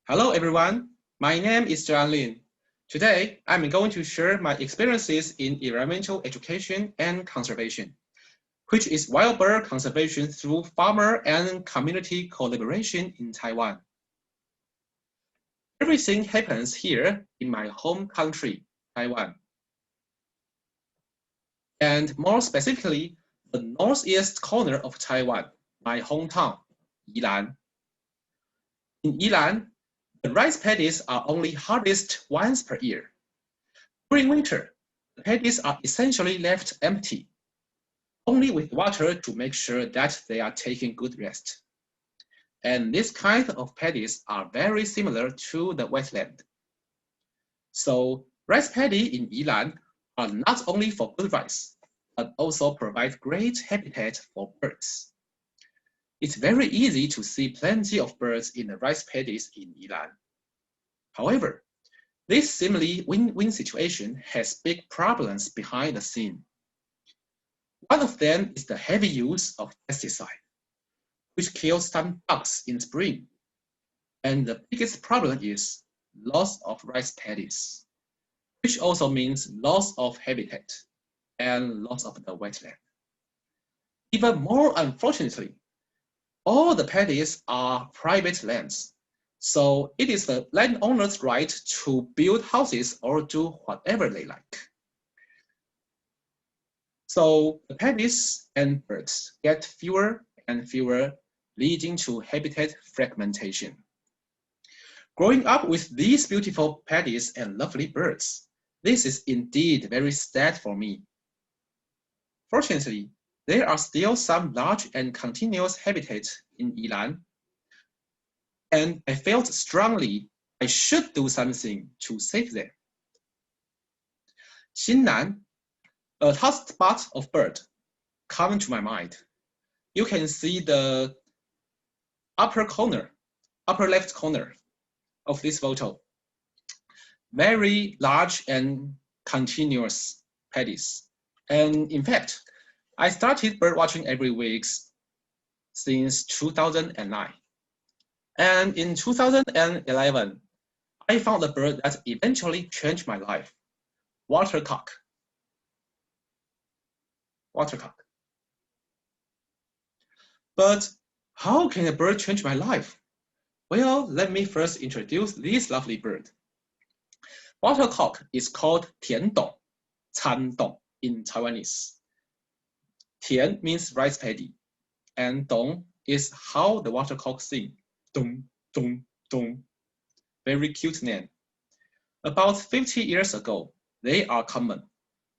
Hello everyone, my name is John Lin. Today, I'm going to share my experiences in environmental education and conservation, which is wild bird conservation through farmer and community collaboration in Taiwan. Everything happens here in my home country, Taiwan. And more specifically, the northeast corner of Taiwan, my hometown, Yilan. In Yilan, the rice paddies are only harvested once per year. During winter, the paddies are essentially left empty, only with water to make sure that they are taking good rest. And this kind of paddies are very similar to the wetland. So rice paddy in Yilan are not only for good rice, but also provide great habitat for birds. It's very easy to see plenty of birds in the rice paddies in Yilan. However, this seemingly win-win situation has big problems behind the scene. One of them is the heavy use of pesticide, which kills some bugs in spring. And the biggest problem is loss of rice paddies, which also means loss of habitat and loss of the wetland. Even more unfortunately, all the paddies are private lands. So it is the landowner's right to build houses or do whatever they like. So the paddies and birds get fewer and fewer, leading to habitat fragmentation. Growing up with these beautiful paddies and lovely birds, this is indeed very sad for me. Fortunately, there are still some large and continuous habitats in Yilan, and I felt strongly I should do something to save them. Xinnan, a hotspot of bird, come to my mind. You can see the upper left corner of this photo. Very large and continuous paddies. And in fact, I started bird watching every week since 2009. And in 2011, I found a bird that eventually changed my life, watercock. But how can a bird change my life? Well, let me first introduce this lovely bird. Watercock is called tiandong, candong in Taiwanese. Tian means rice paddy, and dong is how the watercock sing. Dong, dong, dong. Very cute name. About 50 years ago, they are common,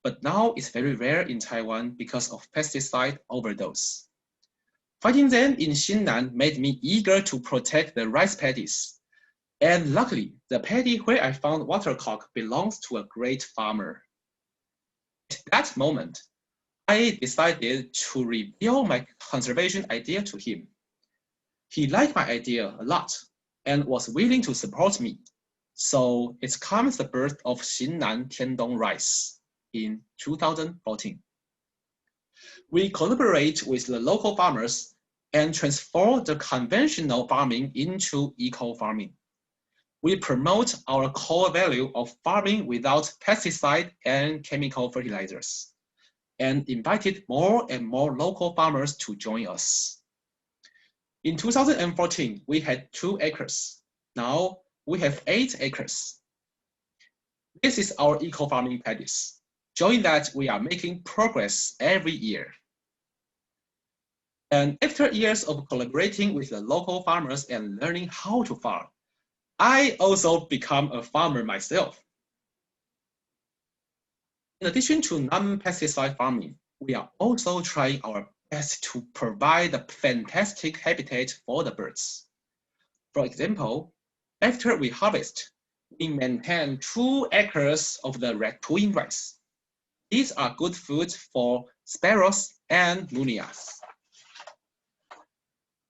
but now it's very rare in Taiwan because of pesticide overdose. Finding them in Xinnan made me eager to protect the rice paddies. And luckily, the paddy where I found watercock belongs to a great farmer. At that moment, I decided to reveal my conservation idea to him. He liked my idea a lot and was willing to support me. So it comes the birth of Xinnan Tiandong rice in 2014. We collaborate with the local farmers and transform the conventional farming into eco-farming. We promote our core value of farming without pesticide and chemical fertilizers, and invited more and more local farmers to join us. In 2014, we had 2 acres. Now we have 8 acres. This is our eco-farming paddies, showing that we are making progress every year. And after years of collaborating with the local farmers and learning how to farm, I also become a farmer myself. In addition to non-pesticide farming, we are also trying our best to provide a fantastic habitat for the birds. For example, after we harvest, we maintain 2 acres of the raccoon rice. These are good food for sparrows and munias.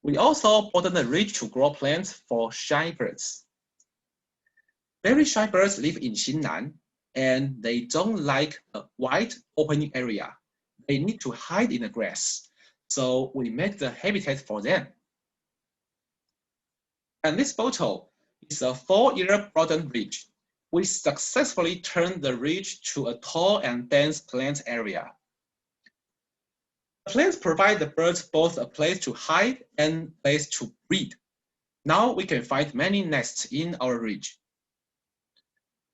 We also broaden the reach to grow plants for shy birds. Very shy birds live in Xinnan, and they don't like a wide open area. They need to hide in the grass, so we make the habitat for them. And this photo is a 4-year broadened ridge. We successfully turned the ridge to a tall and dense plant area. The plants provide the birds both a place to hide and a place to breed. Now we can find many nests in our ridge.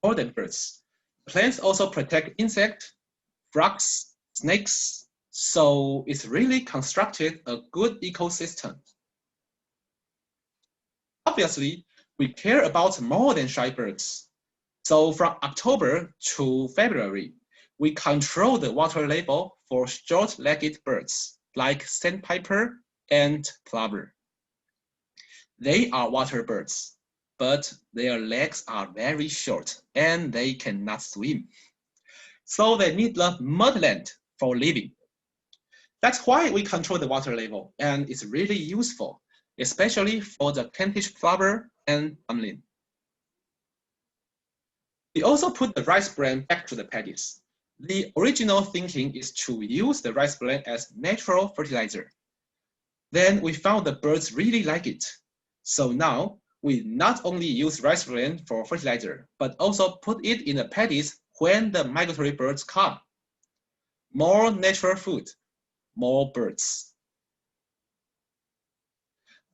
More than birds, plants also protect insects, frogs, snakes, so it's really constructed a good ecosystem. Obviously, we care about more than shy birds. So from October to February, we control the water level for short-legged birds like sandpiper and plover. They are water birds, but their legs are very short and they cannot swim. So they need the mudland for living. That's why we control the water level, and it's really useful, especially for the Kentish plover and pumlin. We also put the rice bran back to the paddies. The original thinking is to use the rice bran as natural fertilizer. Then we found the birds really like it. So now we not only use rice bran for fertilizer, but also put it in the paddies when the migratory birds come. More natural food, more birds.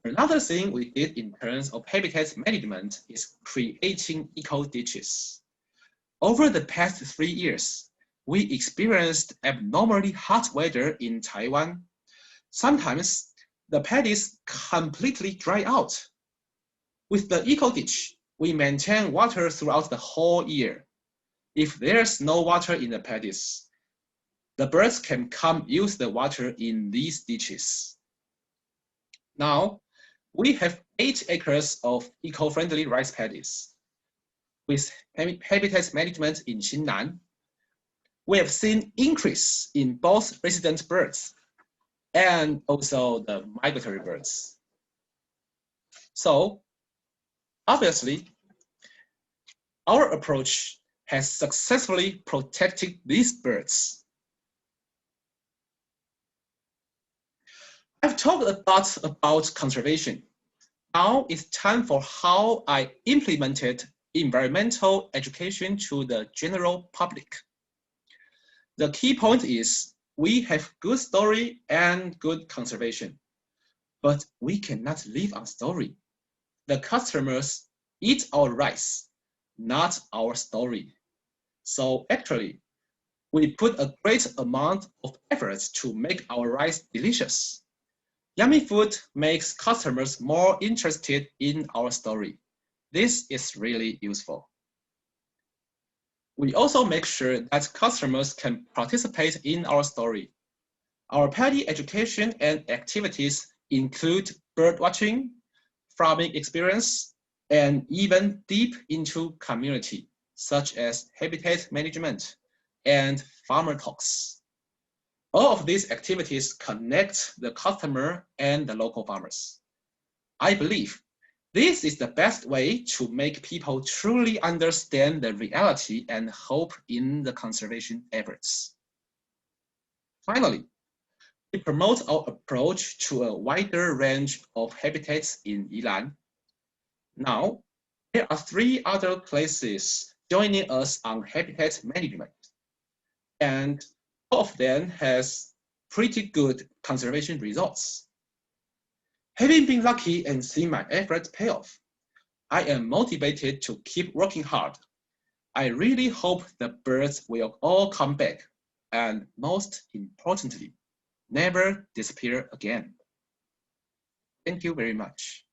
Another thing we did in terms of habitat management is creating eco-ditches. Over the past 3 years, we experienced abnormally hot weather in Taiwan. Sometimes the paddies completely dry out. With the eco-ditch, we maintain water throughout the whole year. If there's no water in the paddies, the birds can come use the water in these ditches. Now, we have 8 acres of eco-friendly rice paddies. With habitat management in Xinnan, we have seen increase in both resident birds and also the migratory birds. So, obviously, our approach has successfully protected these birds. I've talked a lot about conservation. Now it's time for how I implemented environmental education to the general public. The key point is we have good story and good conservation, but we cannot live on story. The customers eat our rice, not our story. So actually, we put a great amount of efforts to make our rice delicious. Yummy food makes customers more interested in our story. This is really useful. We also make sure that customers can participate in our story. Our paddy education and activities include bird watching, farming experience, and even deep into community, such as habitat management and farmer talks. All of these activities connect the customer and the local farmers. I believe this is the best way to make people truly understand the reality and hope in the conservation efforts. Finally, we promote our approach to a wider range of habitats in Yilan. Now, there are 3 other places joining us on habitat management, and all of them has pretty good conservation results. Having been lucky and seeing my efforts pay off, I am motivated to keep working hard. I really hope the birds will all come back, and most importantly, never disappear again. Thank you very much.